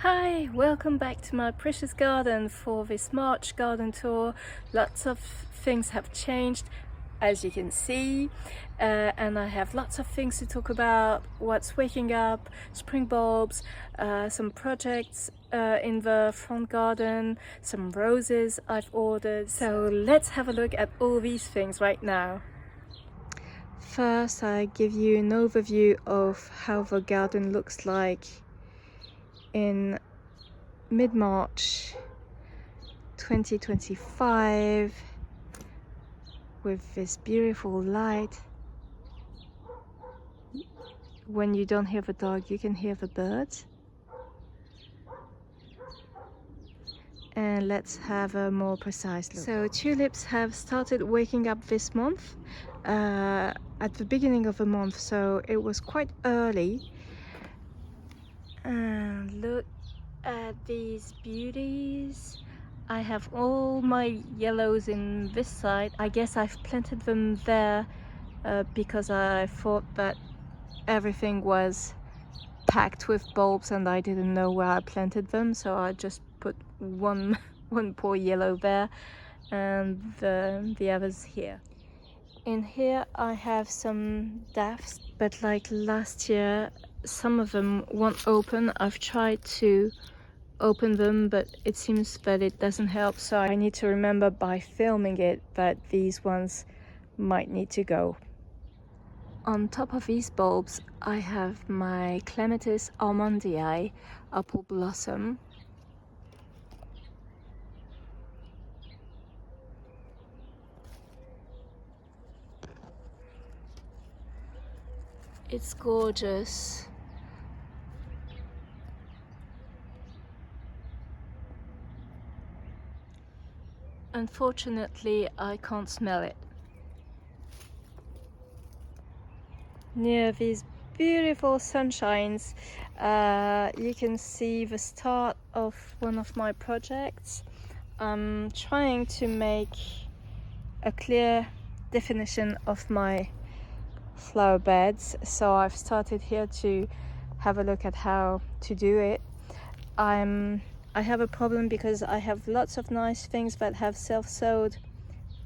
Hi, welcome back to my precious garden for this March garden tour. Lots of things have changed, as you can see, and I have lots of things to talk about. What's waking up, spring bulbs, some projects in the front garden, some roses I've ordered. So let's have a look at all these things right now. First, I give you an overview of how the garden looks like in mid-March 2025 with this beautiful light. When you don't hear the dog, you can hear the birds. And let's have a more precise look. So tulips have started waking up this month, at the beginning of the month, so it was quite early. And look at these beauties. I have all my yellows in this side. I guess I've planted them there because I thought that everything was packed with bulbs and I didn't know where I planted them, so I just put one poor yellow there and the others here. In here I have some daffs, but like last year some of them won't open. I've tried to open them, but it seems that it doesn't help, so I need to remember by filming it that these ones might need to go. On top of these bulbs I have my Clematis almondii apple blossom. It's gorgeous. Unfortunately, I can't smell it. Near these beautiful sunshines, you can see the start of one of my projects. I'm trying to make a clear definition of my flower beds, so I've started here to have a look at how to do it. I have a problem because I have lots of nice things that have self-sowed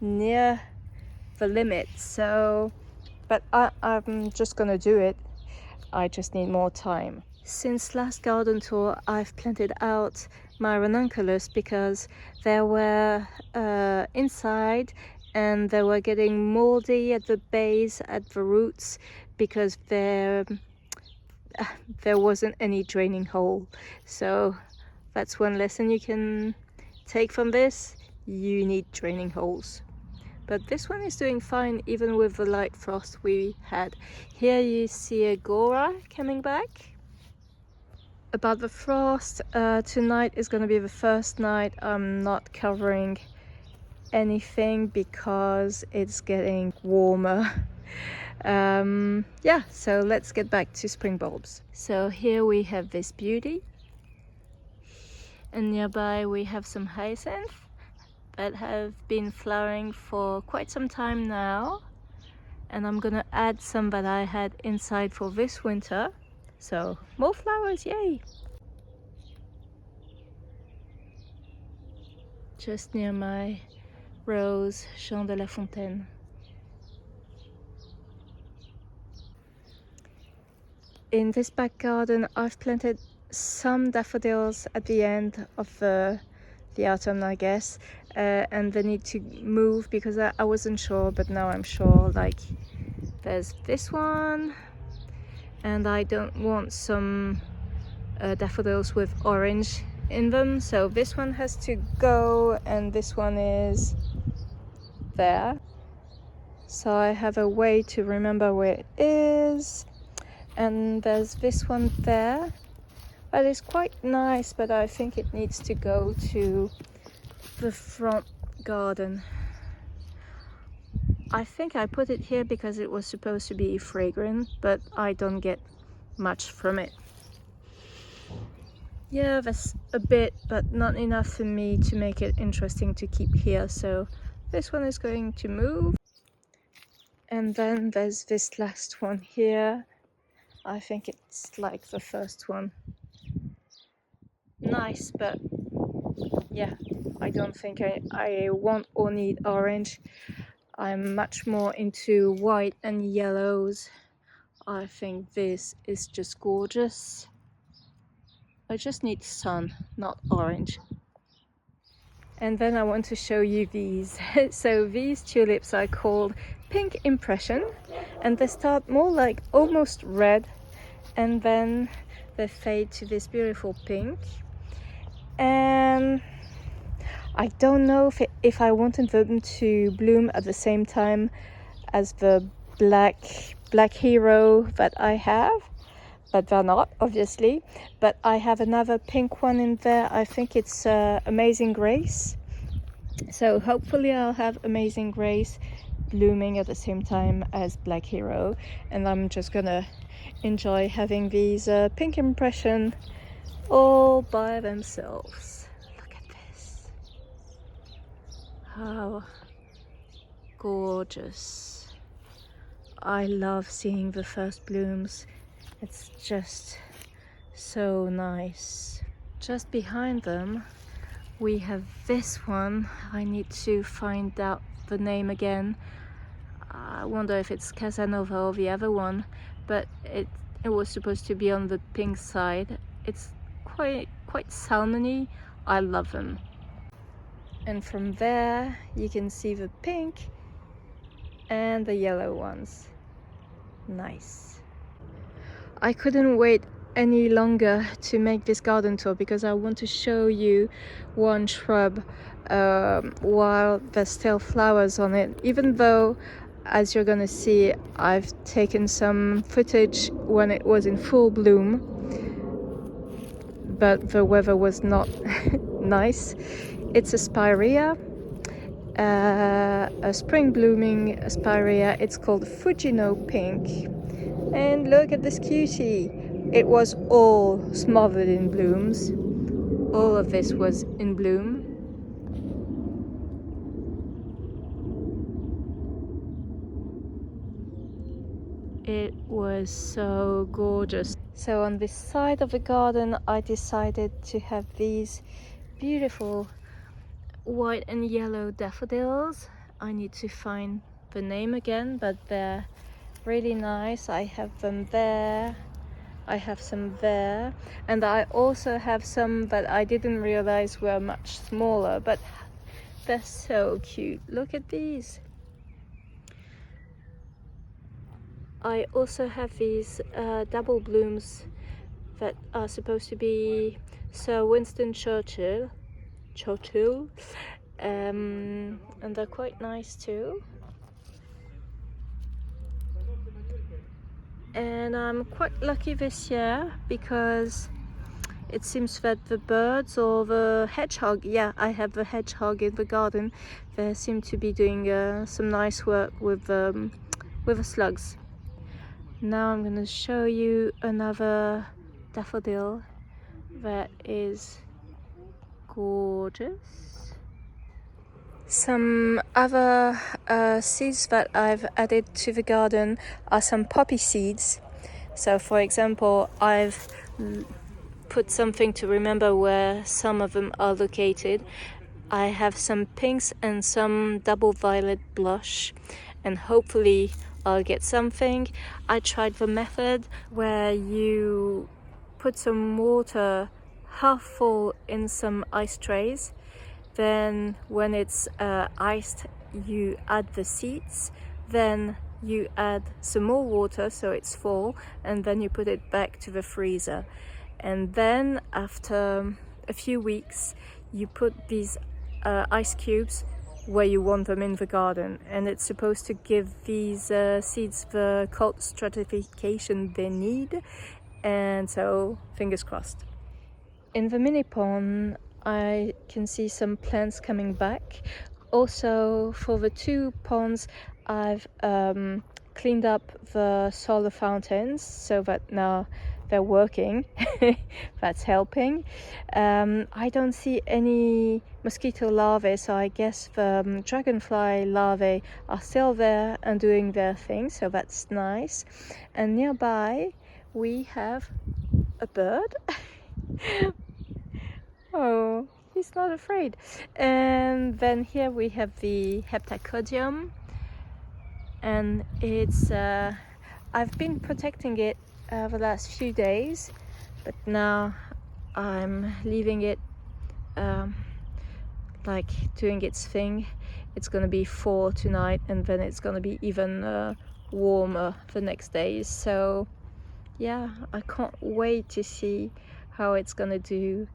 near the limit, so but I'm just gonna do it. I just need more time. Since last garden tour I've planted out my ranunculus because they were inside and they were getting moldy at the base, at the roots, because there wasn't any draining hole. So that's one lesson you can take from this: you need draining holes. But this one is doing fine even with the light frost we had. Here you see Agora coming back. About the frost, tonight is going to be the first night I'm not covering anything because it's getting warmer. Yeah, so let's get back to spring bulbs. So here we have this beauty, and nearby we have some hyacinth that have been flowering for quite some time now, and I'm gonna add some that I had inside for this winter. So more flowers, yay! Just near my rose Jean de la Fontaine. In this back garden I've planted some daffodils at the end of the autumn, I guess, and they need to move because I wasn't sure, but now I'm sure. Like, there's this one, and I don't want some daffodils with orange in them, so this one has to go and this one is there. So I have a way to remember where it is. And there's this one there, that is quite nice, but I think it needs to go to the front garden. I think I put it here because it was supposed to be fragrant, but I don't get much from it. Yeah, that's a bit, but not enough for me to make it interesting to keep here, so this one is going to move. And then there's this last one here. I think it's like the first one. nice, but yeah, I don't think I want or need orange. I'm much more into white and yellows. I think this is just gorgeous. I just need sun, not orange. And then I want to show you these. So these tulips are called Pink Impression, and they start more like almost red, and then they fade to this beautiful pink. And I don't know if I wanted them to bloom at the same time as the black hero that I have, but they're not, obviously. But I have another pink one in there. I think it's Amazing Grace. So hopefully I'll have Amazing Grace blooming at the same time as Black Hero, and I'm just gonna enjoy having these Pink Impression all by themselves. Look at this. How gorgeous. I love seeing the first blooms. It's just so nice. Just behind them we have this one. I need to find out the name again. I wonder if it's Casanova or the other one, but it was supposed to be on the pink side. It's quite salmony. I love them. And from there you can see the pink and the yellow ones. Nice. I couldn't wait any longer to make this garden tour because I want to show you one shrub while there's still flowers on it, even though, as you're gonna see, I've taken some footage when it was in full bloom, but the weather was not nice. It's a spirea, a spring blooming spirea. It's called Fujino Pink. And look at this cutie. It was all smothered in blooms. All of this was in bloom. It was so gorgeous. So on this side of the garden I decided to have these beautiful white and yellow daffodils. I need to find the name again, but they're really nice. I have them there, I have some there, and I also have some that I didn't realize were much smaller, but they're so cute. Look at these. I also have these double blooms that are supposed to be Sir Winston Churchill, and they're quite nice too. And I'm quite lucky this year because it seems that the birds or the hedgehog, yeah, I have the hedgehog in the garden, they seem to be doing some nice work with the slugs. Now I'm going to show you another daffodil that is gorgeous. Some other seeds that I've added to the garden are some poppy seeds. So for example, I've put something to remember where some of them are located. I have some pinks and some double violet blush, and hopefully I'll get something. I tried the method where you put some water half full in some ice trays, then when it's iced you add the seeds, then you add some more water so it's full, and then you put it back to the freezer. And then after a few weeks you put these ice cubes where you want them in the garden, and it's supposed to give these seeds the cold stratification they need, and so fingers crossed. In the mini pond I can see some plants coming back. Also for the two ponds I've cleaned up the solar fountains so that now they're working. That's helping. I don't see any mosquito larvae, so I guess the dragonfly larvae are still there and doing their thing, so that's nice. And nearby we have a bird. Oh, he's not afraid. And then here we have the heptacodium, and it's I've been protecting it the last few days, but now I'm leaving it like doing its thing. It's gonna be fall tonight, and then it's gonna be even warmer the next days. So yeah, I can't wait to see how it's gonna do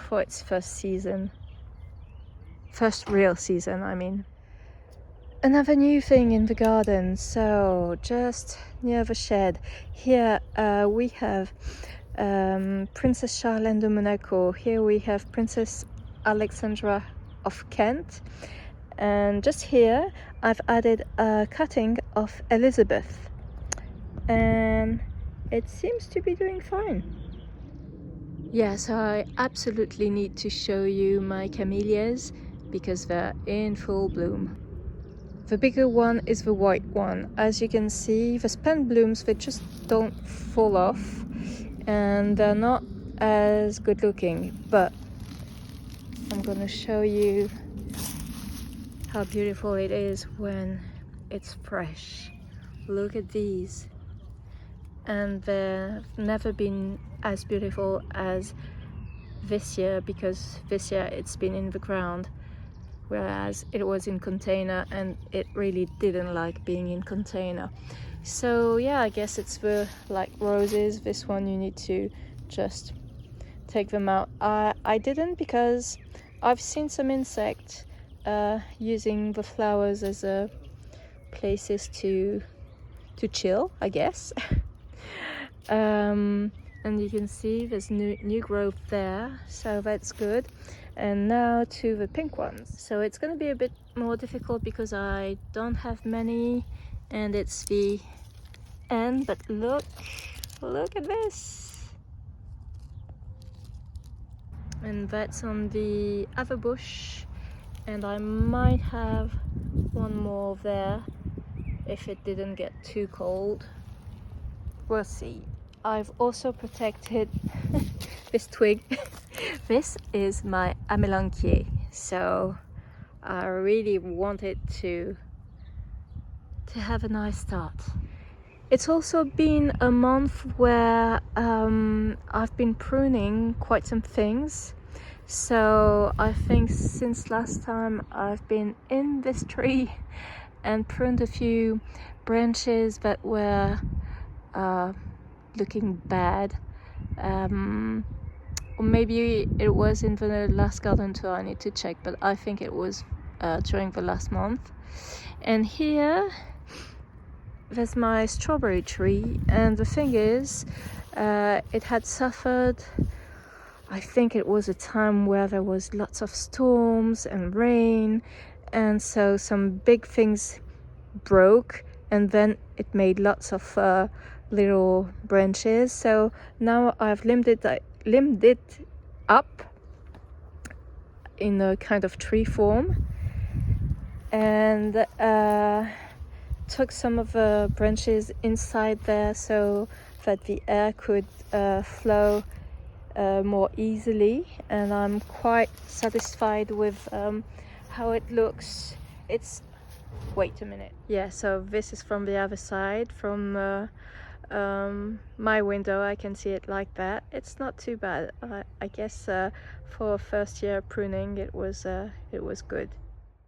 for its first real season, I mean. Another new thing in the garden, so just near the shed here we have Princess Charlene de Monaco. Here we have Princess Alexandra of Kent, and just here I've added a cutting of Elizabeth, and it seems to be doing fine. Yes, I absolutely need to show you my camellias because they're in full bloom. The bigger one is the white one. As you can see, the span blooms, they just don't fall off, and they're not as good looking, but I'm gonna show you how beautiful it is when it's fresh. Look at these, and they've never been as beautiful as this year, because this year it's been in the ground, whereas it was in container and it really didn't like being in container. So yeah, I guess it's like roses. This one you need to just take them out. I didn't, because I've seen some insects using the flowers as places to chill, I guess. And you can see there's new growth there, so that's good. And now to the pink ones. So it's going to be a bit more difficult because I don't have many, and it's the end. But look at this. And that's on the other bush, and I might have one more there if it didn't get too cold. We'll see. I've also protected this twig. This is my amelanchier, so I really want it to have a nice start. It's also been a month where I've been pruning quite some things. So I think since last time I've been in this tree and pruned a few branches that were looking bad, or maybe it was in the last garden tour, I need to check, but I think it was during the last month. And here there's my strawberry tree, and the thing is it had suffered, I think it was a time where there was lots of storms and rain, and so some big things broke, and then it made lots of little branches. So now I've limbed it up in a kind of tree form, and took some of the branches inside there so that the air could flow more easily, and I'm quite satisfied with how it looks. Wait a minute. Yeah, so this is from the other side. From my window I can see it like that. It's not too bad. I guess for first year pruning it was good.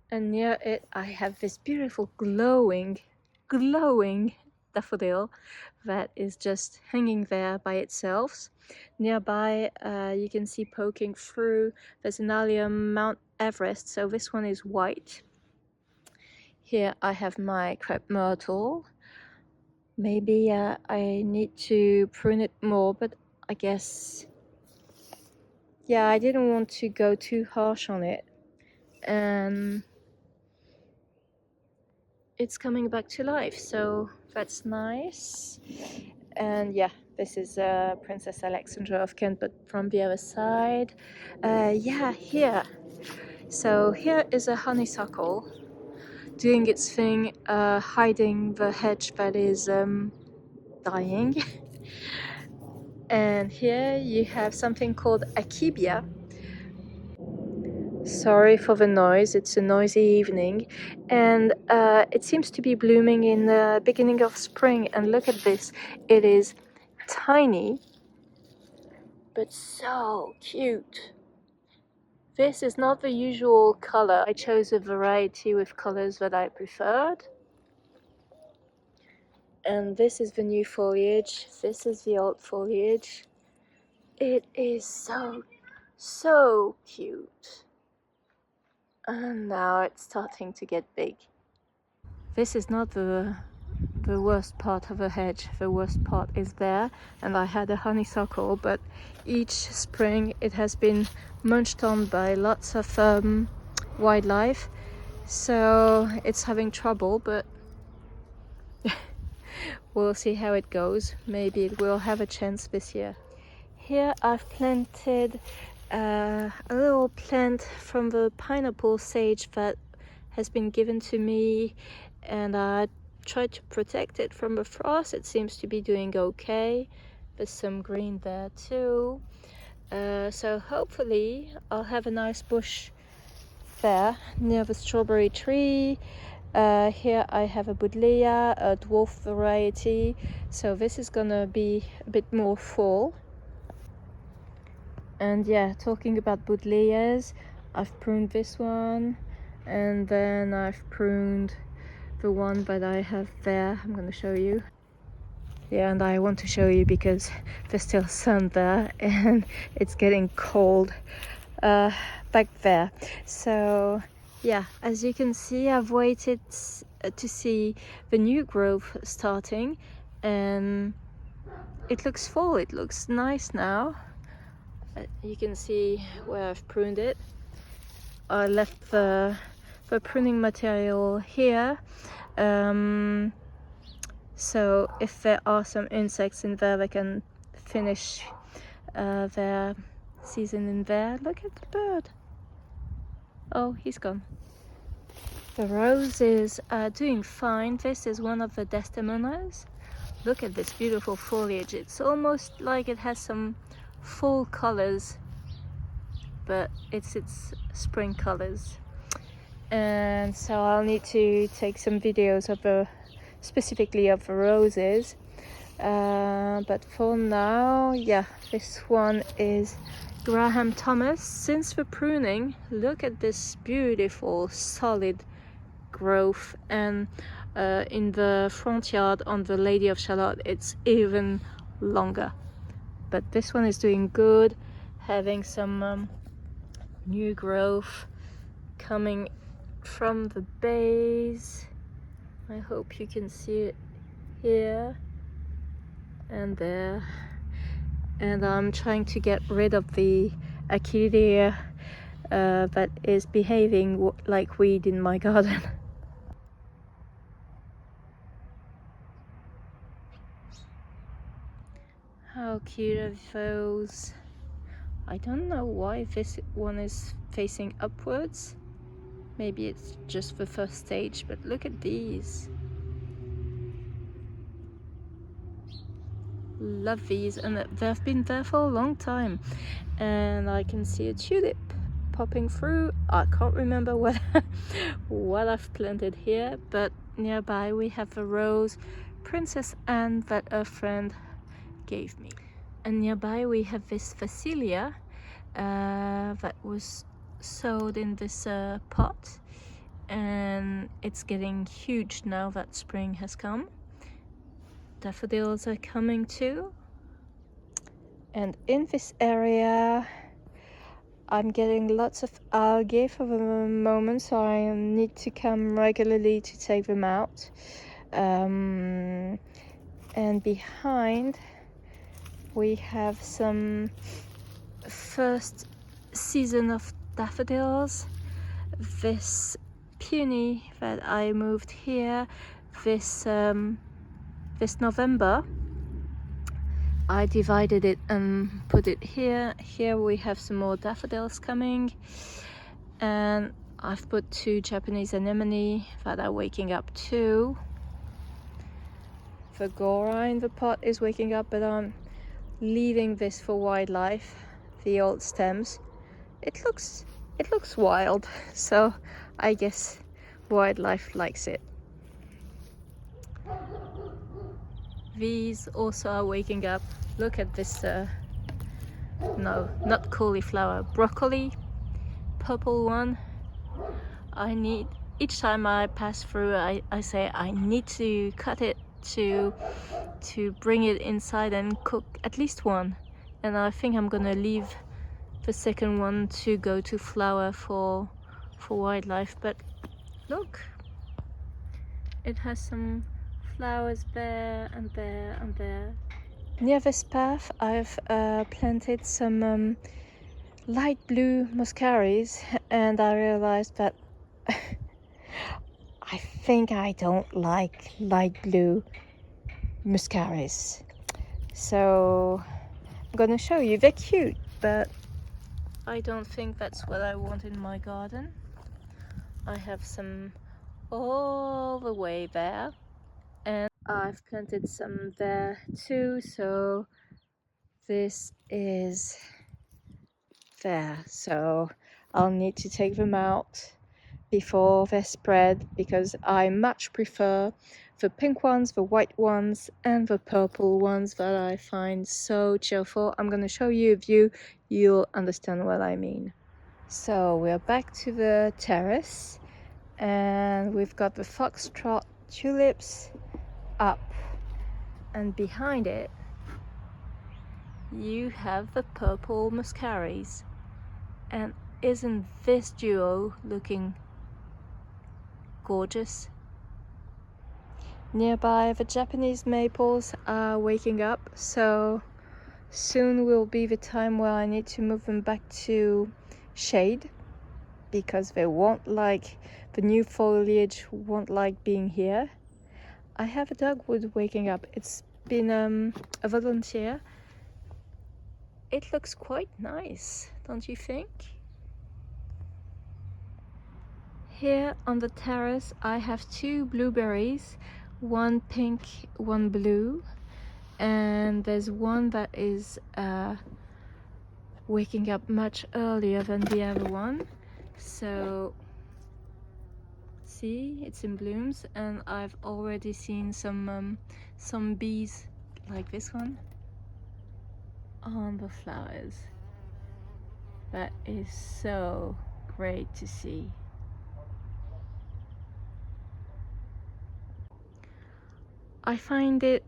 And near it I have this beautiful glowing daffodil that is just hanging there by itself. Nearby you can see poking through, there's an allium Mount Everest, so this one is white. Here I have my crepe myrtle. Maybe I need to prune it more, but I guess, yeah, I didn't want to go too harsh on it. And it's coming back to life, so that's nice. And yeah, this is Princess Alexandra of Kent, but from the other side. Yeah, here. So here is a honeysuckle doing its thing, hiding the hedge that is dying. And here you have something called akebia, Sorry for the noise, it's a noisy evening, and it seems to be blooming in the beginning of spring. And look at this, it is tiny but so cute. This is not the usual color. I chose a variety with colors that I preferred. And this is the new foliage, this is the old foliage. It is so cute. And now it's starting to get big. This is not the worst part of the hedge. The worst part is there, and I had a honeysuckle, but each spring it has been munched on by lots of wildlife, so it's having trouble, but we'll see how it goes. Maybe it will have a chance this year. Here I've planted a little plant from the pineapple sage that has been given to me, and I tried to protect it from the frost. It seems to be doing okay. There's some green there too. So hopefully I'll have a nice bush there near the strawberry tree. Here I have a buddleia, a dwarf variety, so this is gonna be a bit more full. And yeah, talking about buddleias, I've pruned this one, and then I've pruned the one that I have there. I'm going to show you. Yeah, and I want to show you because there's still sun there and it's getting cold back there. So yeah, as you can see, I've waited to see the new growth starting, and it looks full. It looks nice now. You can see where I've pruned it. I left the pruning material here, so if there are some insects in there, they can finish their season in there. Look at the bird. Oh, he's gone. The roses are doing fine. This is one of the desdemonas. Look at this beautiful foliage. It's almost like it has some fall colors, but it's its spring colors. And so I'll need to take some videos of specifically of the roses, but for now, yeah, this one is Graham Thomas. Since the pruning, look at this beautiful solid growth, and in the front yard on the Lady of Shalott it's even longer. But this one is doing good, having some new growth coming from the base. I hope you can see it here and there. And I'm trying to get rid of the achillea that is behaving like weed in my garden. How cute are those? I don't know why this one is facing upwards. Maybe it's just the first stage, but look at these. Love these, and they've been there for a long time. And I can see a tulip popping through. I can't remember what what I've planted here, but nearby we have a rose Princess Anne that a friend gave me. And nearby we have this Phacelia that was sowed in this pot, and it's getting huge now that spring has come. Daffodils are coming too. And in this area I'm getting lots of algae for the moment, so I need to come regularly to take them out. And behind we have some first season of daffodils. This peony that I moved here this November, I divided it and put it here. Here we have some more daffodils coming, and I've put 2 Japanese anemone that are waking up too. The Gora in the pot is waking up, but I'm leaving this for wildlife, the old stems. It looks it looks wild, so I guess wildlife likes it. These also are waking up. Look at this, no, not cauliflower, broccoli, purple one. I need, each time I pass through, I say I need to cut it to bring it inside and cook at least one. And I think I'm gonna leave the second one to go to flower for wildlife. But look, it has some flowers there and there and there. Near this path I've planted some light blue muscaries, and I realized that I think I don't like light blue muscaries. So I'm gonna show you, they're cute, but I don't think that's what I want in my garden. I have some all the way there, and I've planted some there too, so this is there. So I'll need to take them out before they're spread, because I much prefer the pink ones, the white ones, and the purple ones that I find so cheerful. I'm gonna show you a view, you'll understand what I mean. So we're back to the terrace, and we've got the foxtrot tulips up, and behind it you have the purple muscaries. And isn't this duo looking gorgeous? Nearby the Japanese maples are waking up, so soon will be the time where I need to move them back to shade, because they won't like, the new foliage won't like being here. I have a dogwood waking up. It's been a volunteer. It looks quite nice, don't you think? Here on the terrace I have two blueberries, one pink, one blue, and there's one that is waking up much earlier than the other one. So see, it's in blooms, and I've already seen some bees like this one on the flowers. That is so great to see. I find it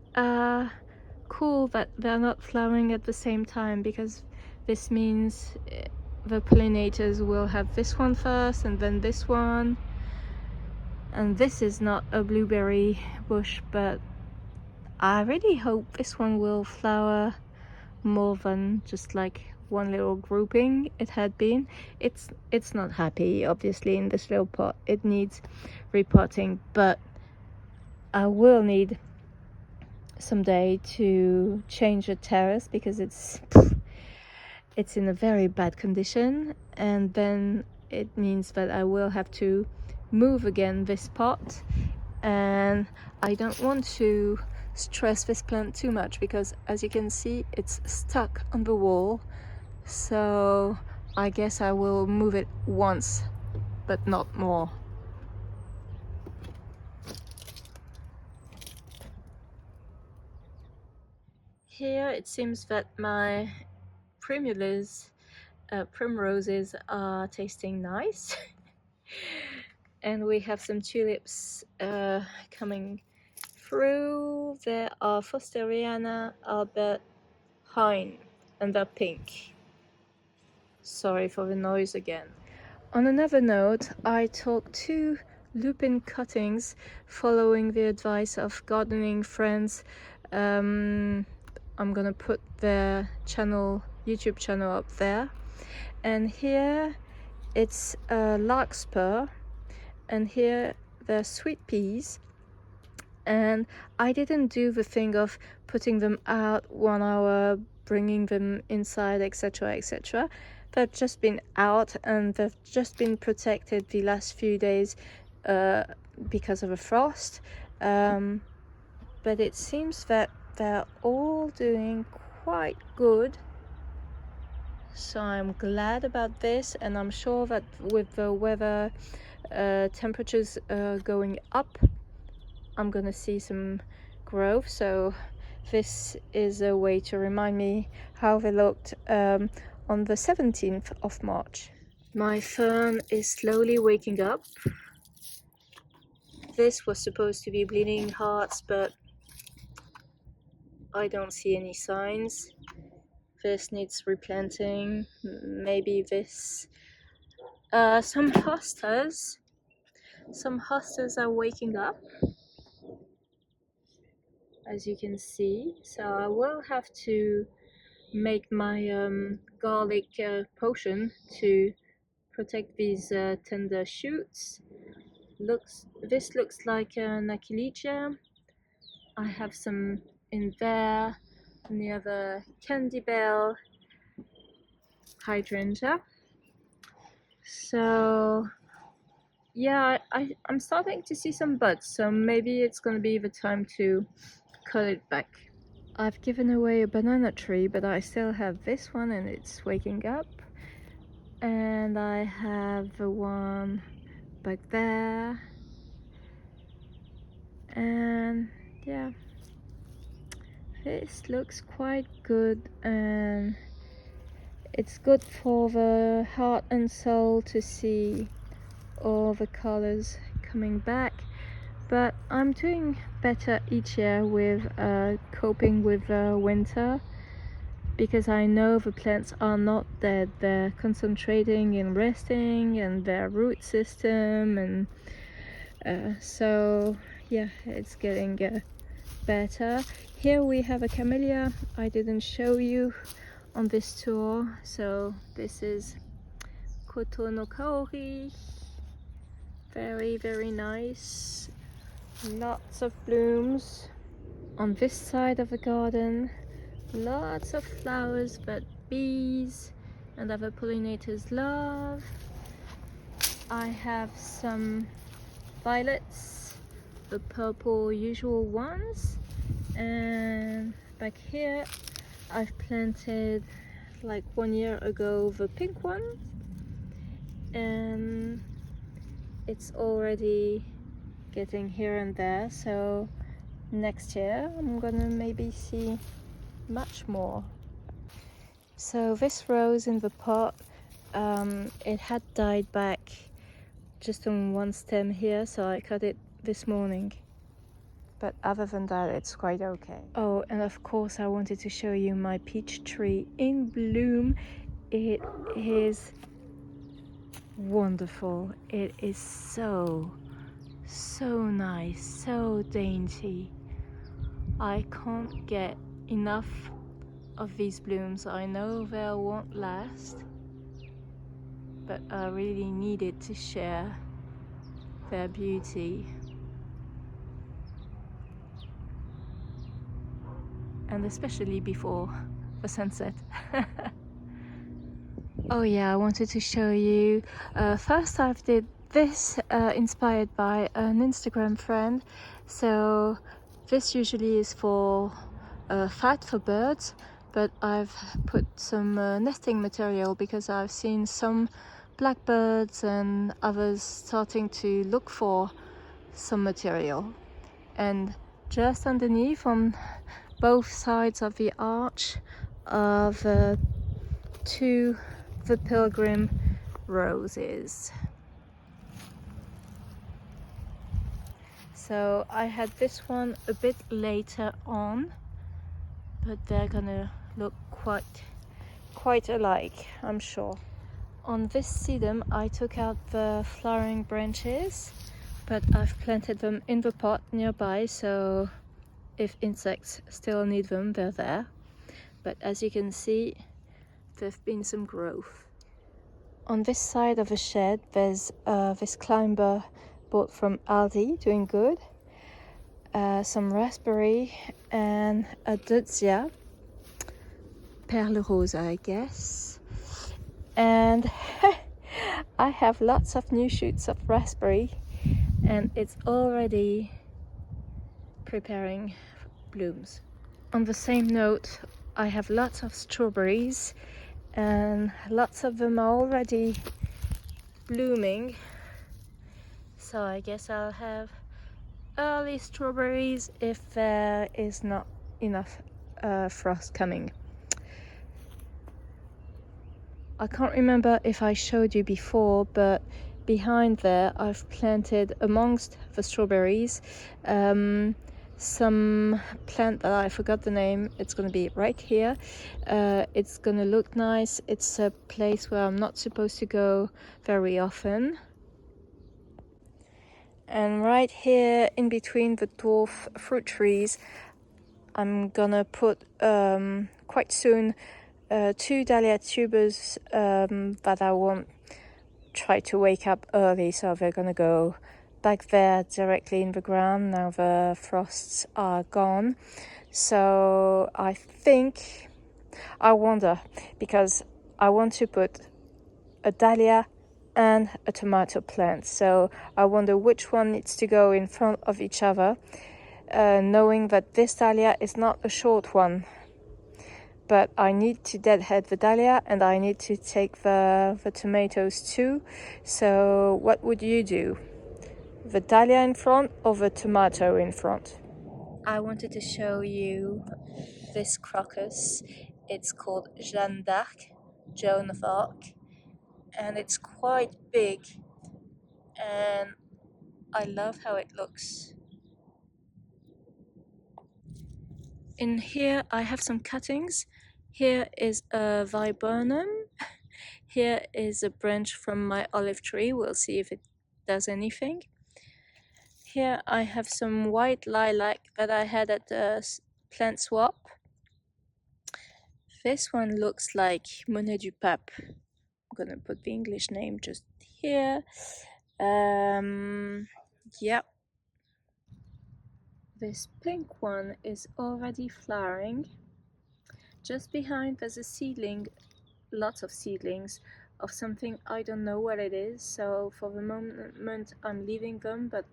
cool that they're not flowering at the same time, because this means the pollinators will have this one first and then this one. And this is not a blueberry bush, but I really hope this one will flower more than just like one little grouping it had been. It's not happy, obviously, in this little pot. It needs repotting, but I will need someday to change the terrace, because it's in a very bad condition, and then it means that I will have to move again this pot, and I don't want to stress this plant too much, because as you can see it's stuck on the wall. So I guess I will move it once, but not more. Here it seems that my primroses are tasting nice. And we have some tulips coming through. There are Fosteriana, Albert, Hein, and they're pink. Sorry for the noise again. On another note, I took 2 lupin cuttings following the advice of gardening friends. I'm gonna put their YouTube channel up there. And here it's larkspur, and here they're sweet peas. And I didn't do the thing of putting them out 1 hour, bringing them inside, etc, etc. They've just been out, and they've just been protected the last few days because of a frost. But it seems that they're all doing quite good. so I'm glad about this, and I'm sure that with the weather temperatures going up, I'm gonna see some growth. So this is a way to remind me how they looked on the 17th of March. My fern is slowly waking up. This was supposed to be bleeding hearts, but I don't see any signs. This needs replanting. Maybe this. Some hostas are waking up, as you can see. So I will have to make my garlic potion to protect these tender shoots. This looks like an achilicia. I have some in there near the candy bell hydrangea. So yeah, I'm starting to see some buds, so maybe it's gonna be the time to cut it back. I've given away a banana tree, but I still have this one and it's waking up. And I have the one back there. And yeah, this looks quite good, and it's good for the heart and soul to see all the colors coming back. But I'm doing better each year with coping with winter, because I know the plants are not dead. They're concentrating in resting and their root system, and so yeah, it's getting better. Here we have a camellia I didn't show you on this tour. So this is Koto no Kaori. Very nice. Lots of blooms. On this side of the garden, lots of flowers that bees and other pollinators love. I have some violets, the purple usual ones, and back here I've planted like 1 year ago the pink one, and it's already getting here and there, so next year I'm gonna maybe see much more. So this rose in the pot, it had died back just on one stem here, so I cut it this morning. But other than that, it's quite okay. Oh, and of course I wanted to show you my peach tree in bloom. It is wonderful. It is so nice, so dainty. I can't get enough of these blooms. I know they won't last, but I really needed to share their beauty. And especially before the sunset. Oh yeah, I wanted to show you. First I did this inspired by an Instagram friend. So this usually is for fat for birds, but I've put some nesting material because I've seen some blackbirds and others starting to look for some material. And just underneath on both sides of the arch are the pilgrim roses. So I had this one a bit later on, but they're gonna look quite alike, I'm sure. On this sedum I took out the flowering branches, but I've planted them in the pot nearby, so if insects still need them, they're there. But as you can see, there've been some growth. On this side of the shed, there's this climber bought from Aldi, doing good. Some raspberry and a dahlia, perle rose, I guess. And I have lots of new shoots of raspberry, and it's already preparing blooms. On the same note, I have lots of strawberries, and lots of them are already blooming, so I guess I'll have early strawberries if there is not enough frost coming. I can't remember if I showed you before, but behind there I've planted amongst the strawberries some plant that I forgot the name. It's going to be right here. It's going to look nice. It's a place where I'm not supposed to go very often. And right here in between the dwarf fruit trees, I'm gonna put quite soon 2 dahlia tubers that I won't try to wake up early, so they're gonna go back there directly in the ground now the frosts are gone. So I wonder, because I want to put a dahlia and a tomato plant, so I wonder which one needs to go in front of each other, knowing that this dahlia is not a short one, but I need to deadhead the dahlia and I need to take the tomatoes too. So what would you do? The dahlia in front or the tomato in front? I wanted to show you this crocus. It's called Jeanne d'Arc, Joan of Arc, and it's quite big and I love how it looks. In here I have some cuttings. Here is a viburnum. Here is a branch from my olive tree. We'll see if it does anything. Here I have some white lilac that I had at the plant swap. This one looks like Monet du Pape. I'm gonna put the English name just here. Yep. This pink one is already flowering. Just behind there's a seedling, lots of seedlings of something I don't know what it is, so for the moment I'm leaving them, but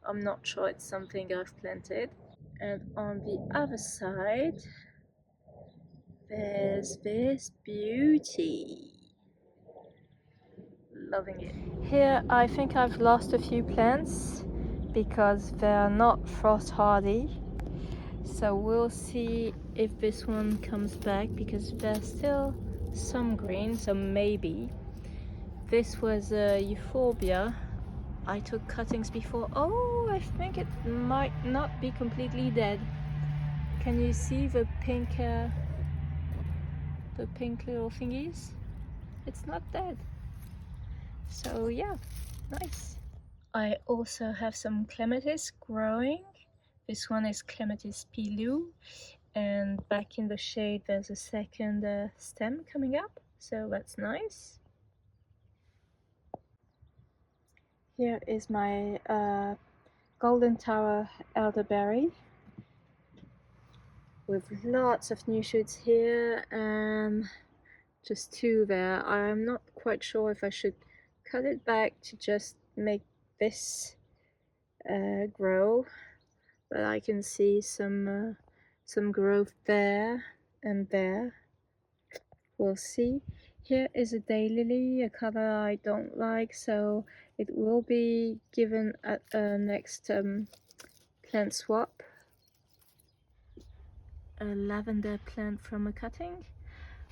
I'm not sure it's something I've planted. And on the other side there's this beauty. Loving it. Here I think I've lost a few plants because they're not frost hardy, so we'll see if this one comes back because there's still some green, so maybe. This was a euphorbia. I took cuttings before. Oh, I think it might not be completely dead. Can you see the pink little thingies? It's not dead. So yeah, nice. I also have some clematis growing. This one is Clematis pilou, and back in the shade there's a second stem coming up, so that's nice. Here is my golden tower elderberry with lots of new shoots here and just 2 there. I'm not quite sure if I should cut it back to just make this grow, but I can see some growth there and there. We'll see. Here is a daylily, a color I don't like, so it will be given at a next plant swap. A lavender plant from a cutting.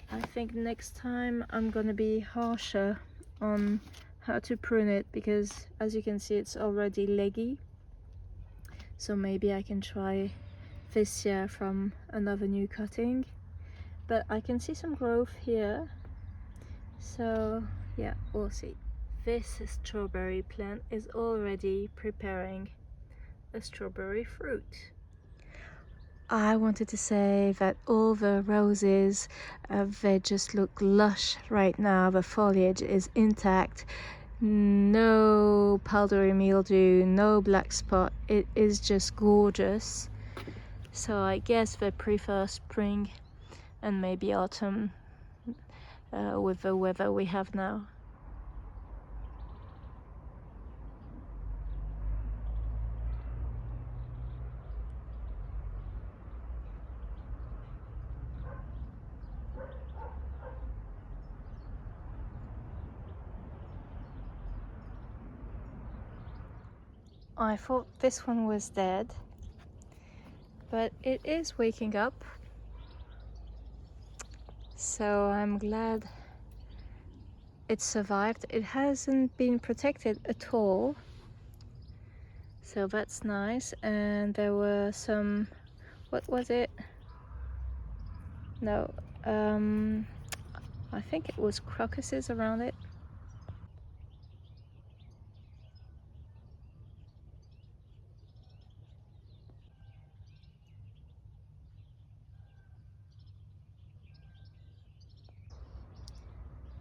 I think next time I'm gonna be harsher on how to prune it because, as you can see, it's already leggy. So maybe I can try this year from another new cutting. But I can see some growth here. So yeah, we'll see. This strawberry plant is already preparing a strawberry fruit. I wanted to say that all the roses, they just look lush right now. The foliage is intact, no powdery mildew, no black spot. It is just gorgeous. So I guess they prefer spring and maybe autumn with the weather we have now. I thought this one was dead, but it is waking up. So I'm glad it survived. It hasn't been protected at all, so that's nice. And there were some, what was it? No, I think it was crocuses around it.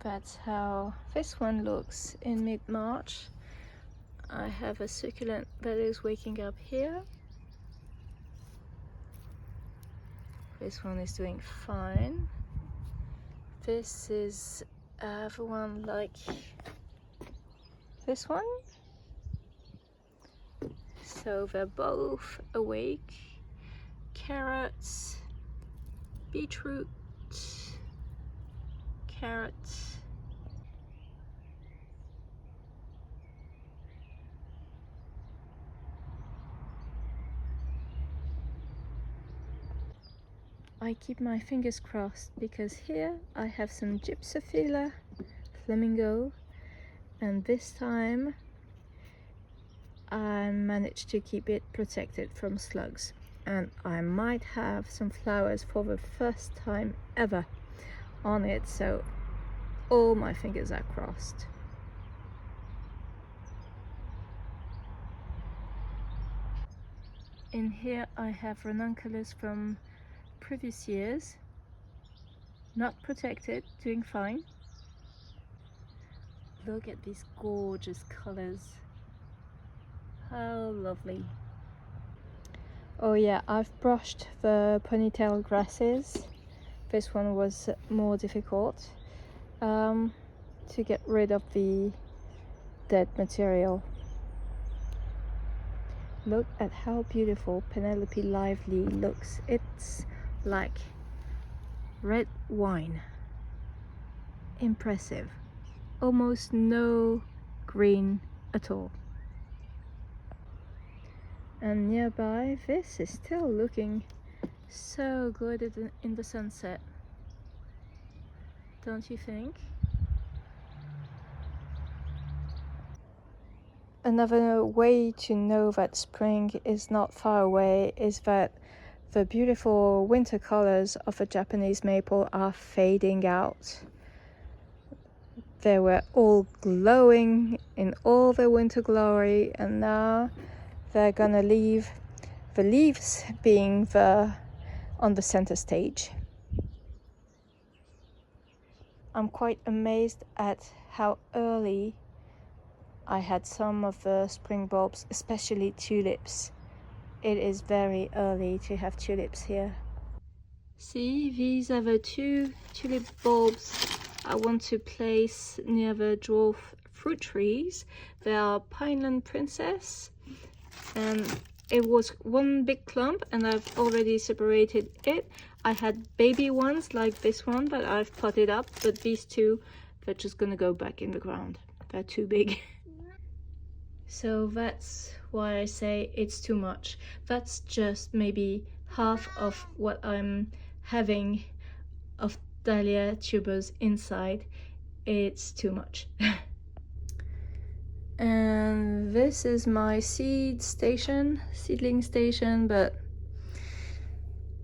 That's how this one looks in mid-March. I have a succulent that is waking up here. This one is doing fine. This is the one like this one. So they're both awake. Carrots, beetroot, carrots. I keep my fingers crossed because here I have some Gypsophila flamingo, and this time I managed to keep it protected from slugs, and I might have some flowers for the first time ever on it, so all my fingers are crossed. In here I have ranunculus from previous years, not protected, doing fine. Look at these gorgeous colors. How lovely. Oh yeah, I've brushed the ponytail grasses. This one was more difficult to get rid of the dead material. Look at how beautiful Penelope Lively looks. It's like red wine. Impressive. Almost no green at all. And nearby, this is still looking so good in the sunset. Don't you think? Another way to know that spring is not far away is that the beautiful winter colors of a Japanese maple are fading out. They were all glowing in all their winter glory, and now they're gonna leave the leaves being on the center stage. I'm quite amazed at how early I had some of the spring bulbs, especially tulips. It is very early to have tulips here. See, these are the 2 tulip bulbs I want to place near the dwarf fruit trees. They are Pineland Princess, and it was one big clump and I've already separated it. I had baby ones like this one that I've potted up, but these 2, they're just gonna go back in the ground. They're too big. So that's why I say it's too much. That's just maybe half of what I'm having of dahlia tubers inside. It's too much. And this is my seedling station, but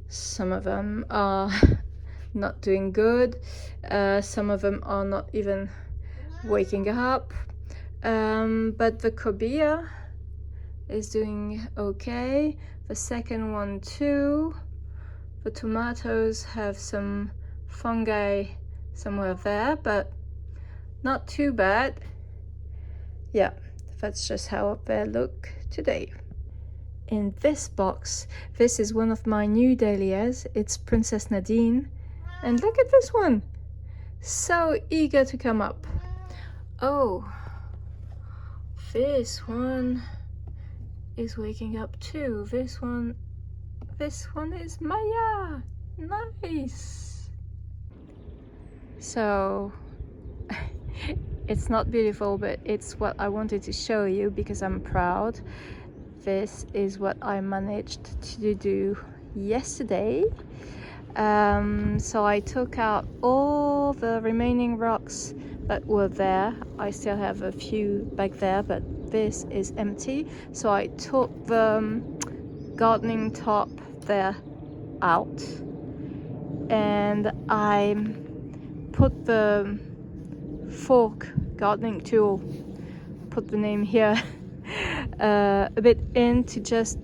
some of them are not doing good. Some of them are not even waking up. But the cobia is doing okay. The second one too. The tomatoes have some fungi somewhere there, but not too bad. Yeah, that's just how they look today. In this box, this is one of my new dahlias. It's Princess Nadine. And look at this one. So eager to come up. Oh, this one is waking up too. This one is Maya. Nice. So it's not beautiful, but it's what I wanted to show you because I'm proud. this is what I managed to do yesterday. So I took out all the remaining rocks that were there. I still have a few back there, but this is empty. So I took the gardening top there out, and I put the fork gardening tool, put the name here, a bit in to just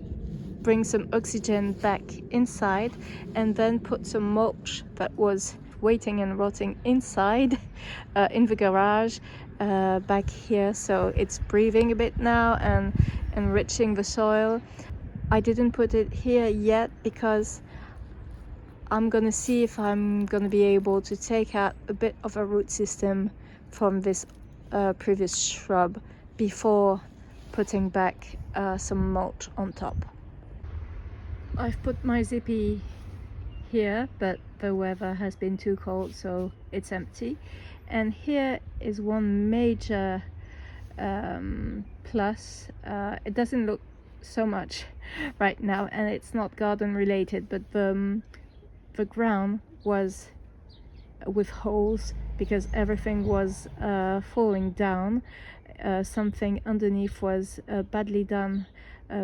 bring some oxygen back inside, and then put some mulch that was waiting and rotting inside in the garage back here, so it's breathing a bit now and enriching the soil. I didn't put it here yet because I'm gonna see if I'm gonna be able to take out a bit of a root system from this previous shrub before putting back some mulch on top. I've put my zippy here, but the weather has been too cold, so it's empty. And here is one major plus. It doesn't look so much right now, and it's not garden related, but the ground was with holes because everything was falling down. Something underneath was badly done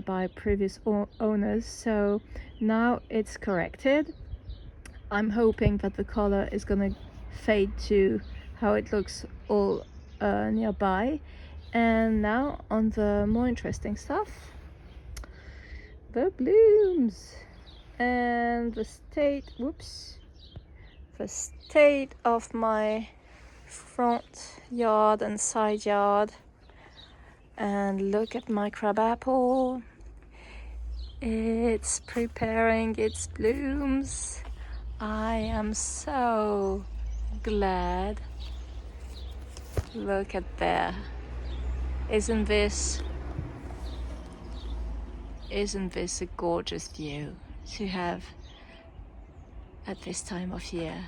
by previous owners, so now it's corrected. I'm hoping that the color is gonna fade to how it looks all nearby. And now on the more interesting stuff, the blooms and the state of my front yard and side yard. And look at my crabapple, it's preparing its blooms. I am so glad. Look at there. Isn't this a gorgeous view to have at this time of year?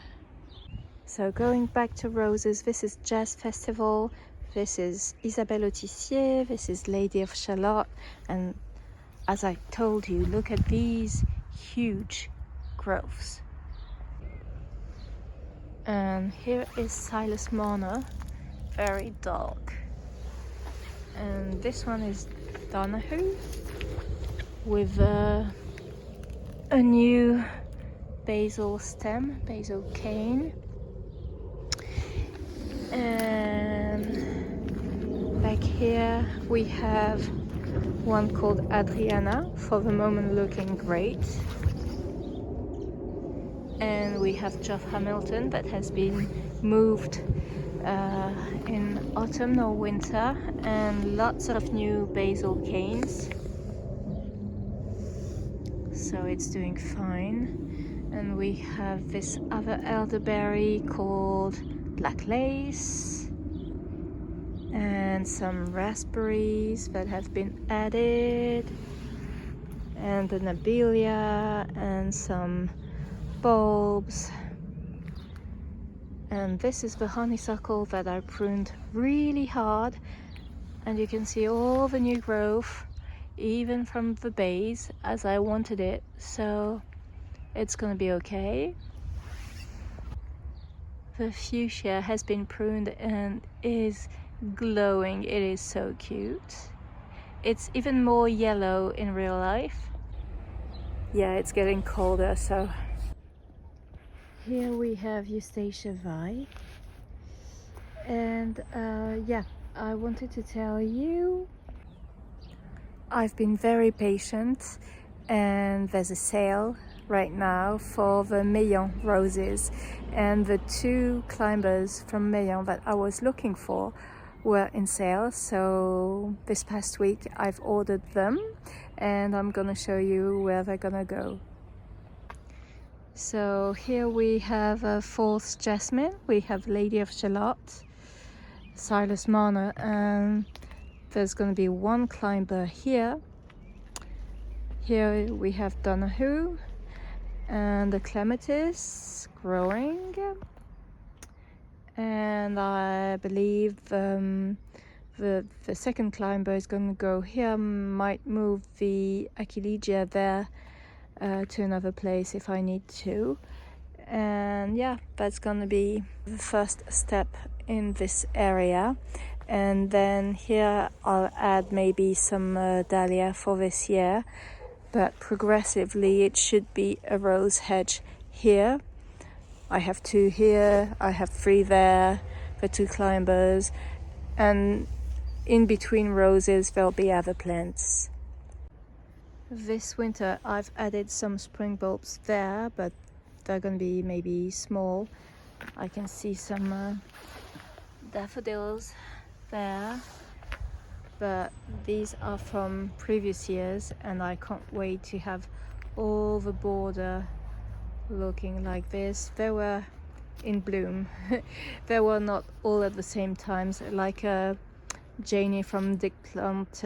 So going back to roses, this is Jazz Festival, this is Isabelle Autissier, this is Lady of Shalott, and as I told you, look at these huge growths. And here is Silas Marner, very dark. And this one is Donahue with a new basil stem, basil cane. And back here we have one called Adriana, for the moment looking great. And we have Geoff Hamilton that has been moved in autumn or winter, and lots of new basil canes, so it's doing fine. And we have this other elderberry called Black Lace, and some raspberries that have been added, and the Nabelia, and some bulbs. And this is the honeysuckle that I pruned really hard, and you can see all the new growth, even from the base, as I wanted it, so it's gonna be okay. The fuchsia has been pruned and is glowing. It is so cute. It's even more yellow in real life. Yeah, it's getting colder, so here we have Eustacia Vi, and yeah, I wanted to tell you I've been very patient, and there's a sale right now for the Meillan roses, and the two climbers from Meillan that I was looking for were in sale, so this past week I've ordered them, and I'm gonna show you where they're gonna go. So here we have a false jasmine, we have Lady of Shalott, Silas Marner, and there's going to be one climber here. Here we have Donahue and the clematis growing, and I believe the the second climber is going to go here. Might move the Achillegia there to another place if I need to. And yeah, that's gonna be the first step in this area. And then here I'll add maybe some dahlia for this year, but progressively it should be a rose hedge here. I have 2 here, I have 3 there, the 2 climbers, and in between roses there'll be other plants. This winter I've added some spring bulbs there, but they're gonna be maybe small. I can see some daffodils there, but these are from previous years and I can't wait to have all the border looking like this. They were in bloom. They were not all at the same times, like Janie from Dick Plant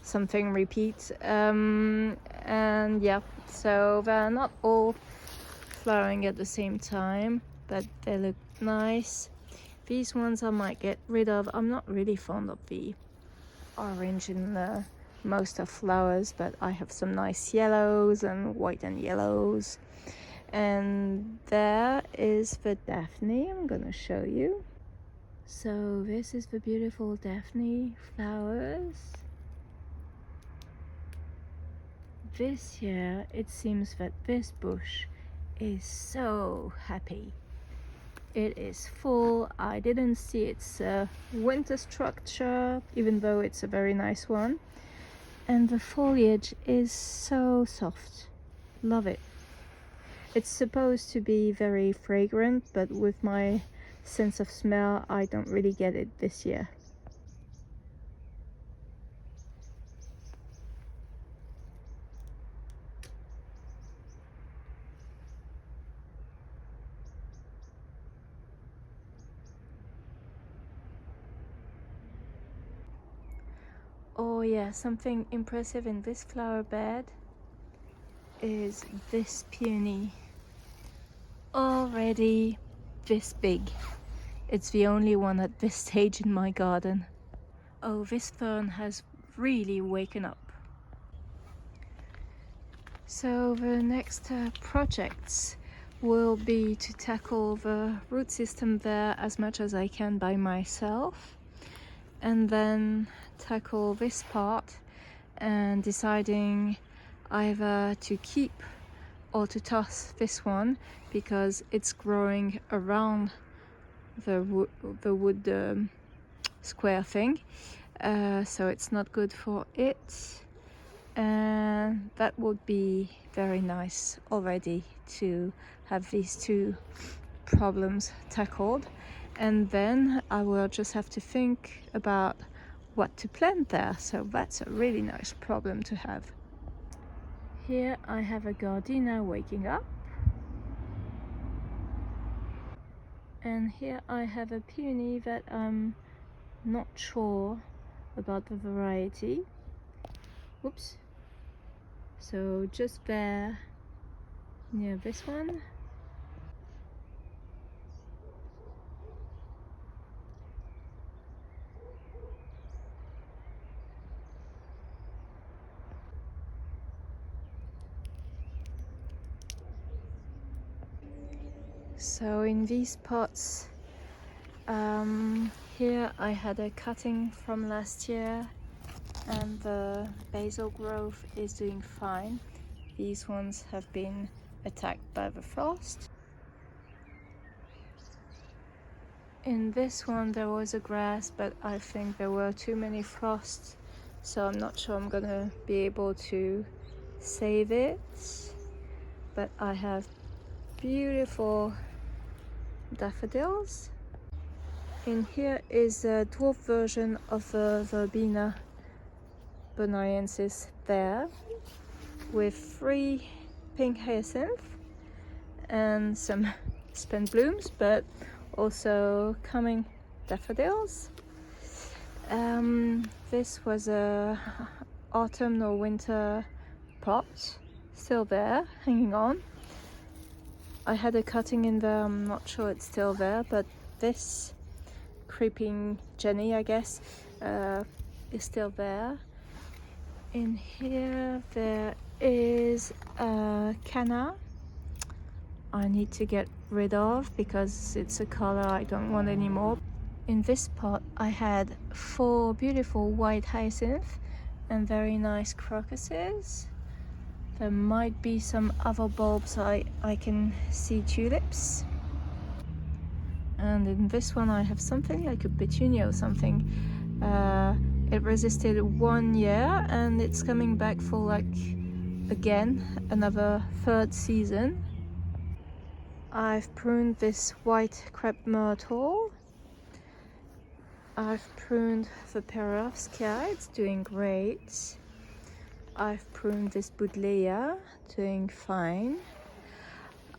something repeat, and yeah, so they're not all flowering at the same time, but they look nice. These ones I might get rid of. I'm not really fond of the orange in most of flowers, but I have some nice yellows and white and yellows. And there is the Daphne. I'm gonna show you. So this is the beautiful Daphne flowers. This year it seems that this bush is so happy. It is full. I didn't see its winter structure, even though it's a very nice one. And the foliage is so soft. Love it. It's supposed to be very fragrant, but with my sense of smell, I don't really get it this year. Oh yeah, something impressive in this flower bed is this peony. Already this big. It's the only one at this stage in my garden. Oh, this fern has really waken up. So the next projects will be to tackle the root system there as much as I can by myself, and then tackle this part and deciding either to keep or to toss this one because it's growing around the wood square thing, so it's not good for it, and that would be very nice already to have these 2 problems tackled. And then I will just have to think about what to plant there, so that's a really nice problem to have. Here I have a gardenia waking up, and here I have a peony that I'm not sure about the variety. Oops. So just there near this one. So in these pots, here I had a cutting from last year and the basil growth is doing fine. These ones have been attacked by the frost. In this one there was a grass, but I think there were too many frosts, so I'm not sure I'm gonna be able to save it. But I have beautiful daffodils. In here is a dwarf version of the Verbena bonariensis there, with 3 pink hyacinth and some spent blooms, but also coming daffodils. This was a autumn or winter pot, still there, hanging on. I had a cutting in there, I'm not sure it's still there, but this creeping Jenny, I guess, is still there. In here there is a canna I need to get rid of because it's a color I don't want anymore. In this pot I had 4 beautiful white hyacinth and very nice crocuses. There might be some other bulbs. I can see tulips. And in this one I have something like a petunia or something. It resisted 1 year and it's coming back for like again another 3rd season. I've pruned this white crepe myrtle. I've pruned the perovskia, it's doing great. I've pruned this buddleia, doing fine.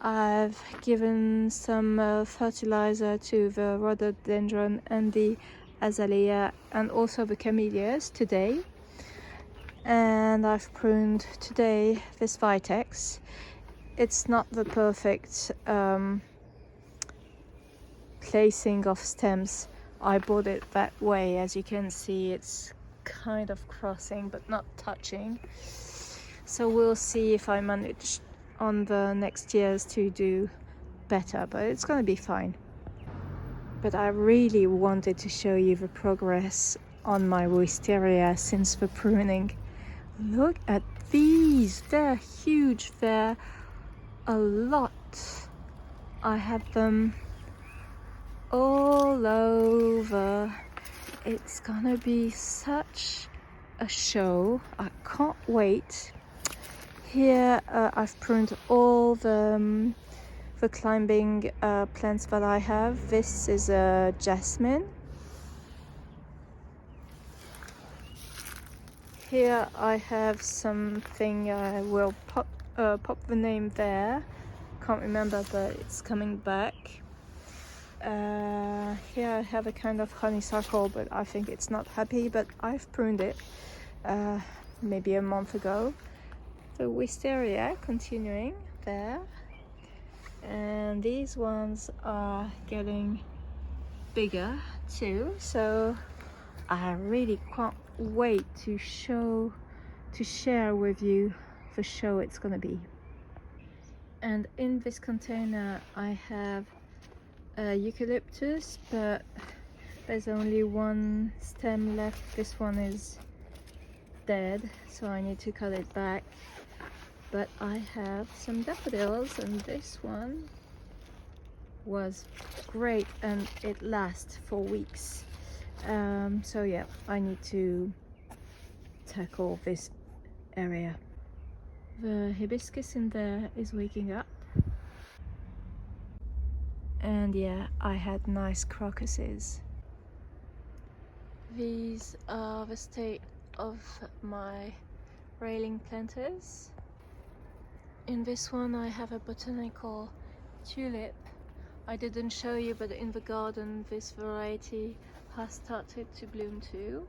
I've given some fertilizer to the rhododendron and the azalea and also the camellias today. And I've pruned today this vitex. It's not the perfect placing of stems. I bought it that way. As you can see, it's kind of crossing but not touching. So we'll see if I manage on the next years to do better, but it's gonna be fine. But I really wanted to show you the progress on my wisteria since the pruning. Look at these, they're huge, they're a lot. I have them all over. It's gonna be such a show. I can't wait. Here I've pruned all the climbing plants that I have. This is a jasmine. Here I have something, I will pop the name there. Can't remember, but it's coming back. Here I have a kind of honeysuckle, but I think it's not happy, but I've pruned it maybe a month ago. The wisteria continuing there, and these ones are getting bigger too, so I really can't wait to share with you the show it's gonna be. And in this container I have eucalyptus, but there's only 1 stem left. This one is dead, so I need to cut it back. But I have some daffodils, and this one was great and it lasts for weeks. So yeah, I need to tackle this area. The hibiscus in there is waking up. And yeah, I had nice crocuses. These are the state of my railing planters. In this one I have a botanical tulip. I didn't show you, but in the garden this variety has started to bloom too.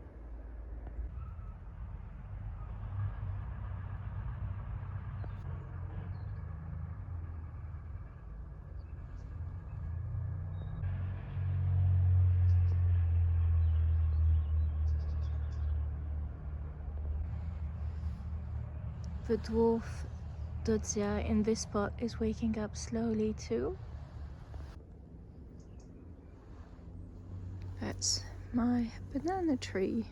The dwarf Dodzia in this spot is waking up slowly too. That's my banana tree.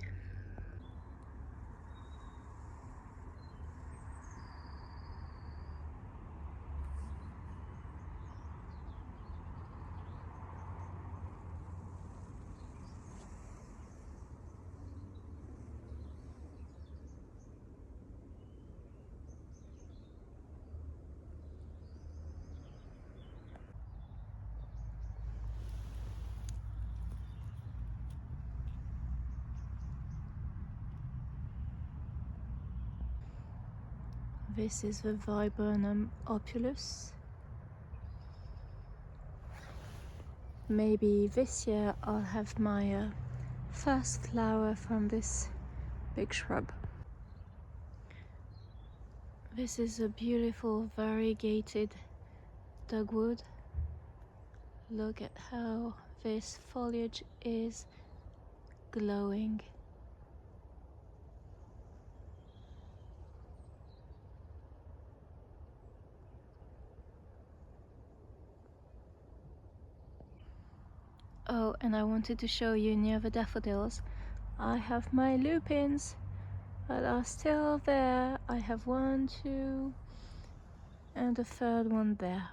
This is the Viburnum opulus. Maybe this year I'll have my first flower from this big shrub. This is a beautiful variegated dogwood. Look at how this foliage is glowing. Oh, and I wanted to show you near the daffodils, I have my lupins that are still there. I have 1, 2, and the third one there.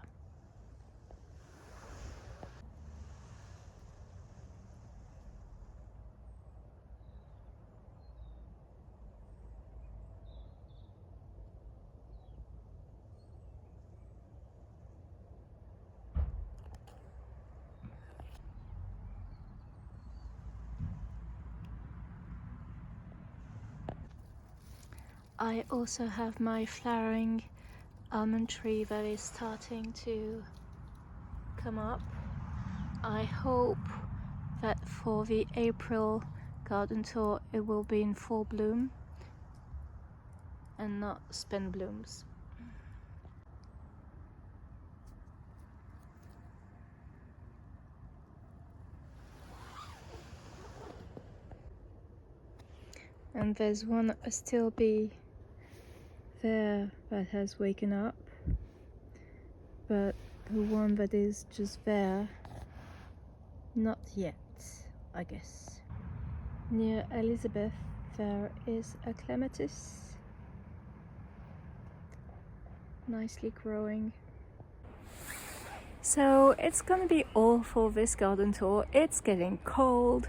I also have my flowering almond tree that is starting to come up. I hope that for the April garden tour it will be in full bloom and not spin blooms. And there's one still bee there that has waken up, but the one that is just there, not yet, I guess. Near Elizabeth there is a clematis, nicely growing. So it's gonna be all for this garden tour. It's getting cold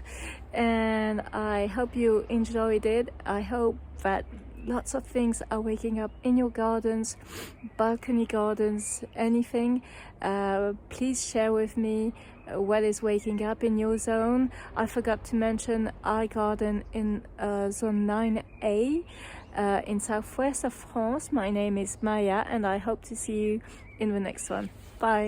and I hope you enjoyed it. I hope that lots of things are waking up in your gardens, balcony gardens, anything. Please share with me what is waking up in your zone. I forgot to mention I garden in zone 9A in southwest of France. My name is Maya and I hope to see you in the next one. Bye.